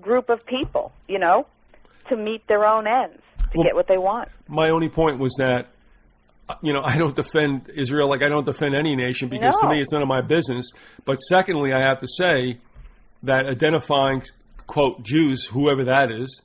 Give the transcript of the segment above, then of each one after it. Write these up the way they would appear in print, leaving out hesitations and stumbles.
group of people, you know, to meet their own ends, to get what they want. My only point was that, you know, I don't defend Israel like I don't defend any nation, because to me it's none of my business. But secondly, I have to say that identifying, quote, Jews, whoever that is,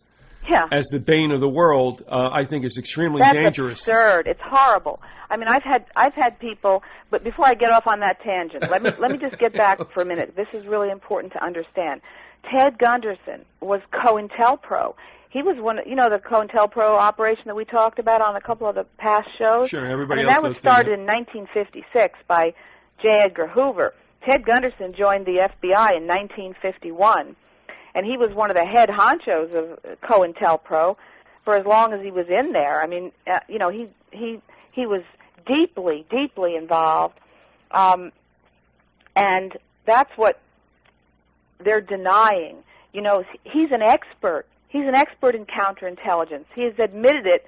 as the bane of the world, I think is extremely dangerous. That's absurd. It's horrible. I mean, I've had people, but before I get off on that tangent, let me just get back for a minute. This is really important to understand. Ted Gunderson was COINTELPRO. He was one, you know, the COINTELPRO operation that we talked about on a couple of the past shows. Sure, everybody else. And that was started in 1956 by J. Edgar Hoover. Ted Gunderson joined the FBI in 1951, and he was one of the head honchos of COINTELPRO for as long as he was in there. I mean, you know, he was deeply, deeply involved, and that's what they're denying. You know, he's an expert. He's an expert in counterintelligence. He has admitted it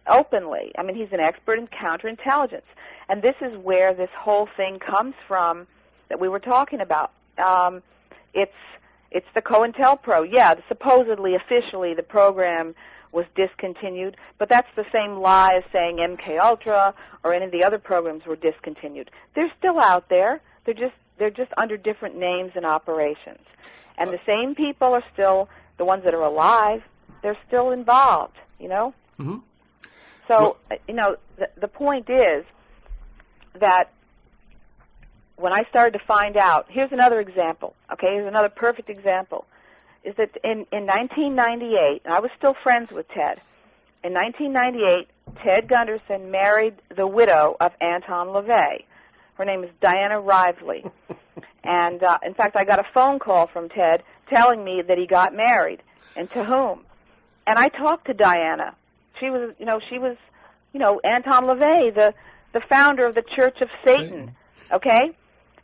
openly. I mean, he's an expert in counterintelligence. And this is where this whole thing comes from that we were talking about. It's the COINTELPRO. Yeah, supposedly, officially, the program was discontinued, but that's the same lie as saying MKUltra or any of the other programs were discontinued. They're still out there. They're just under different names and operations. And the same people are still, the ones that are alive, they're still involved, you know? Mm-hmm. So, you know, the point is that when I started to find out, here's another example, okay? Here's another perfect example, is that in 1998, and I was still friends with Ted, in 1998, Ted Gunderson married the widow of Anton LaVey. Her name is Diana Rively. And, in fact, I got a phone call from Ted telling me that he got married, and to whom. And I talked to Diana. She was Anton LaVey, the founder of the Church of Satan, okay?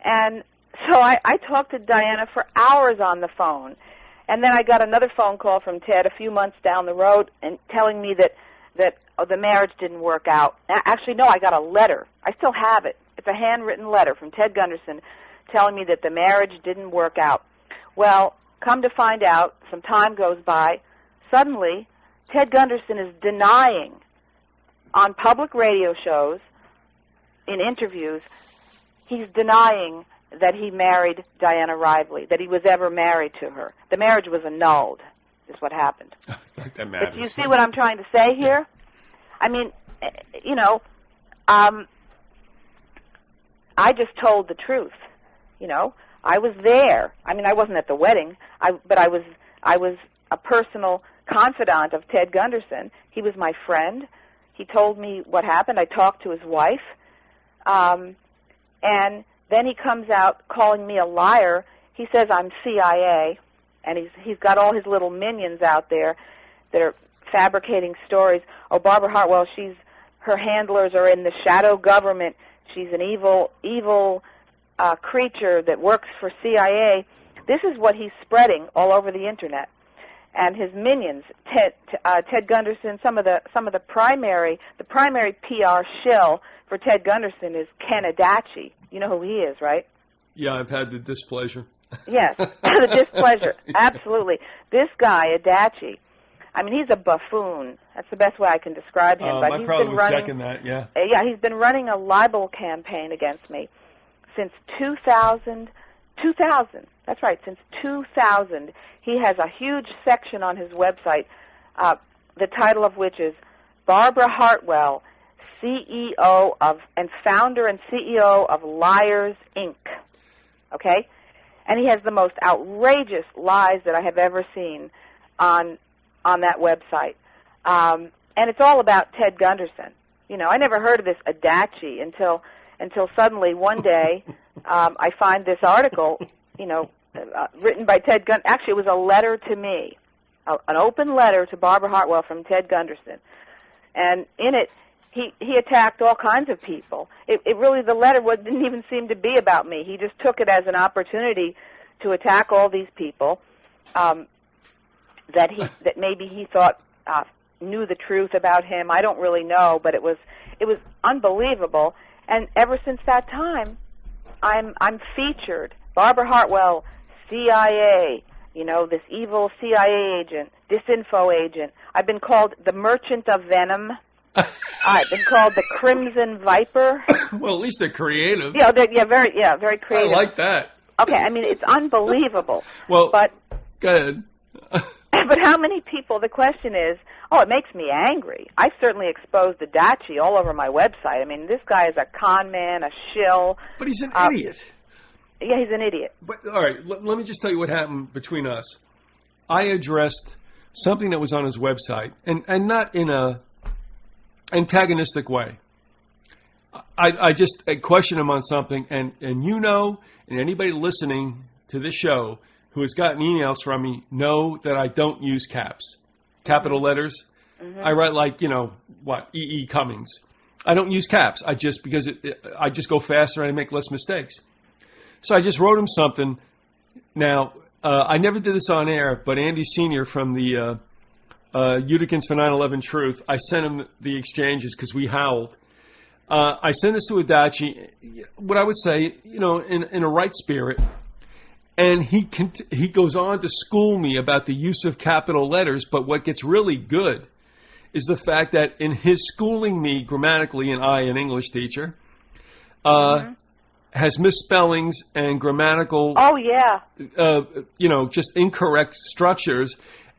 And so I talked to Diana for hours on the phone. And then I got another phone call from Ted a few months down the road and telling me that the marriage didn't work out. Actually, no, I got a letter. I still have it. It's a handwritten letter from Ted Gunderson telling me that the marriage didn't work out. Well, come to find out, some time goes by, suddenly Ted Gunderson is denying on public radio shows, in interviews, he's denying that he married Diana Rively, that he was ever married to her. The marriage was annulled, is what happened. That matters. But do you see what I'm trying to say here? I mean, you know, I just told the truth. You know, I was there. I mean, I wasn't at the wedding, but I was a personal confidant of Ted Gunderson. He was my friend. He told me what happened. I talked to his wife. And then he comes out calling me a liar. He says I'm CIA, and he's got all his little minions out there that are fabricating stories. Oh, Barbara Hartwell, her handlers are in the shadow government. She's an evil creature that works for CIA. This is what he's spreading all over the internet. And his minions, Ted Gunderson, some of the primary PR shill for Ted Gunderson is Ken Adachi. You know who he is, right? Yeah, I've had the displeasure. Yes, the displeasure, absolutely. This guy, Adachi, I mean, he's a buffoon. That's the best way I can describe him. But I probably would second that, yeah. Yeah, he's been running a libel campaign against me since 2000. That's right, since 2000. He has a huge section on his website, the title of which is Barbara Hartwell, CEO of and founder and CEO of Liars, Inc. Okay? And he has the most outrageous lies that I have ever seen on that website. And it's all about Ted Gunderson. You know, I never heard of this Adachi until suddenly one day I find this article, you know, written by Ted Gunderson. Actually, it was a letter to me, an open letter to Barbara Hartwell from Ted Gunderson. And in it, he attacked all kinds of people. It really, the letter didn't even seem to be about me. He just took it as an opportunity to attack all these people that maybe he thought knew the truth about him. I don't really know, but it was unbelievable. And ever since that time, I'm featured. Barbara Hartwell, CIA, you know, this evil CIA agent, disinfo agent. I've been called the Merchant of Venom. I've been called the Crimson Viper. Well, at least they're creative. Yeah, very creative. I like that. Okay, I mean, it's unbelievable. Well, but go ahead. But how many people, the question is, oh, it makes me angry. I've certainly exposed Adachi all over my website. I mean, this guy is a con man, a shill. But he's an idiot. Yeah, he's an idiot. But all right, let me just tell you what happened between us. I addressed something that was on his website, and not in a antagonistic way. I just questioned him on something, and you know, and anybody listening to this show who has gotten emails from me know that I don't use caps, capital letters. Mm-hmm. I write like, you know, what, E.E. Cummings. I don't use caps. I just, because I just go faster and I make less mistakes. So I just wrote him something. Now, I never did this on air, but Andy Sr. from the Uticans for 9/11 Truth, I sent him the exchanges because we howled. I sent this to Adachi, what I would say, you know, in a right spirit. And he goes on to school me about the use of capital letters, but what gets really good is the fact that in his schooling me grammatically, and I, an English teacher, has misspellings and grammatical, you know, just incorrect structures.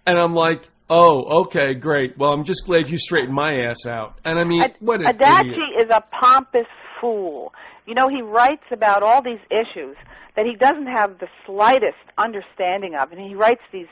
And I'm like, oh, okay, great. Well, I'm just glad you straightened my ass out. And I mean, what an Adachi idiot. is a pompous fool. You know, he writes about all these issues that he doesn't have the slightest understanding of, and he writes these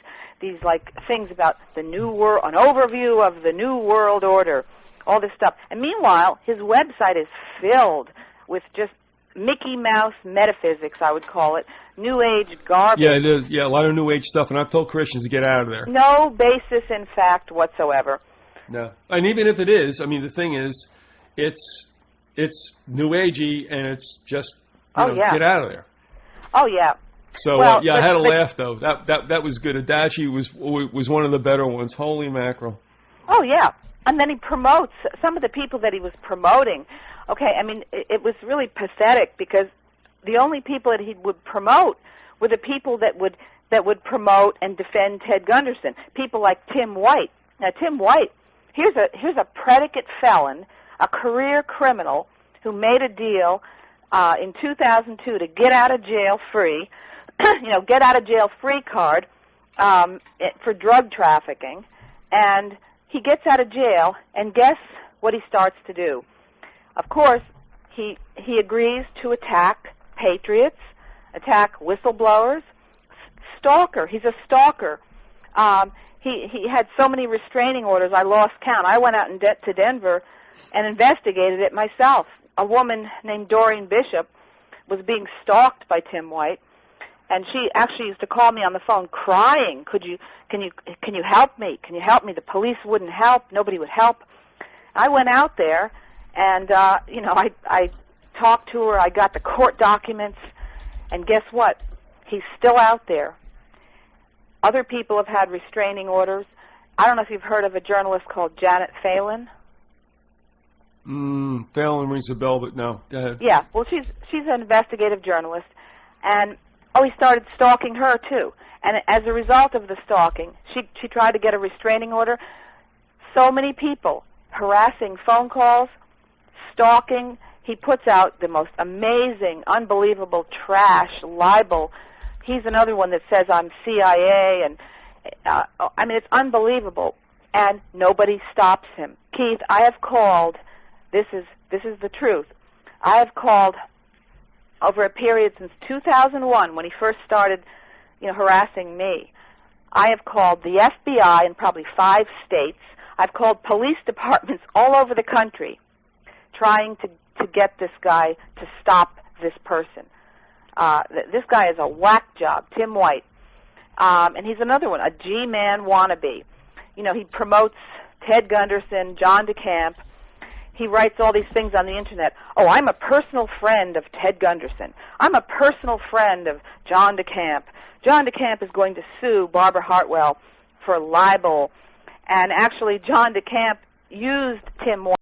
like things about the new world, an overview of the new world order, all this stuff. And meanwhile, his website is filled with just Mickey Mouse metaphysics, I would call it, New Age garbage. Yeah, it is. Yeah, a lot of New Age stuff, and I've told Christians to get out of there. No basis in fact whatsoever. No, and even if it is, I mean, the thing is, it's New Agey, and it's just get out of there. Oh yeah. So well, I had a laugh though. That was good. Adachi was one of the better ones. Holy mackerel. Oh yeah, and then he promotes some of the people that he was promoting. Okay, I mean it was really pathetic because the only people that he would promote were the people that would promote and defend Ted Gunderson. People like Tim White. Now Tim White, here's a predicate felon, a career criminal who made a deal in 2002 to get out of jail free, get out of jail free card for drug trafficking, and he gets out of jail, and guess what he starts to do? Of course, he agrees to attack patriots, attack whistleblowers, stalker. He's a stalker. He had so many restraining orders, I lost count. I went out to Denver and investigated it myself. A woman named Doreen Bishop was being stalked by Tim White, and she actually used to call me on the phone crying, can you help me? Can you help me? The police wouldn't help. Nobody would help. I went out there, and I talked to her. I got the court documents, and guess what? He's still out there. Other people have had restraining orders. I don't know if you've heard of a journalist called Janet Phelan. Phelan rings a bell, but no. Go ahead. Yeah, well, she's an investigative journalist, and he started stalking her too. And as a result of the stalking, she tried to get a restraining order. So many people harassing phone calls, stalking. He puts out the most amazing, unbelievable trash, libel. He's another one that says I'm CIA, and I mean, it's unbelievable, and nobody stops him. Keith, I have called. This is the truth. I have called over a period since 2001, when he first started, harassing me. I have called the FBI in probably 5 states. I've called police departments all over the country, trying to get this guy to stop this person. This guy is a whack job, Tim White, and he's another one, a G-man wannabe. He promotes Ted Gunderson, John DeCamp. He writes all these things on the Internet. Oh, I'm a personal friend of Ted Gunderson. I'm a personal friend of John DeCamp. John DeCamp is going to sue Barbara Hartwell for libel. And actually, John DeCamp used Tim White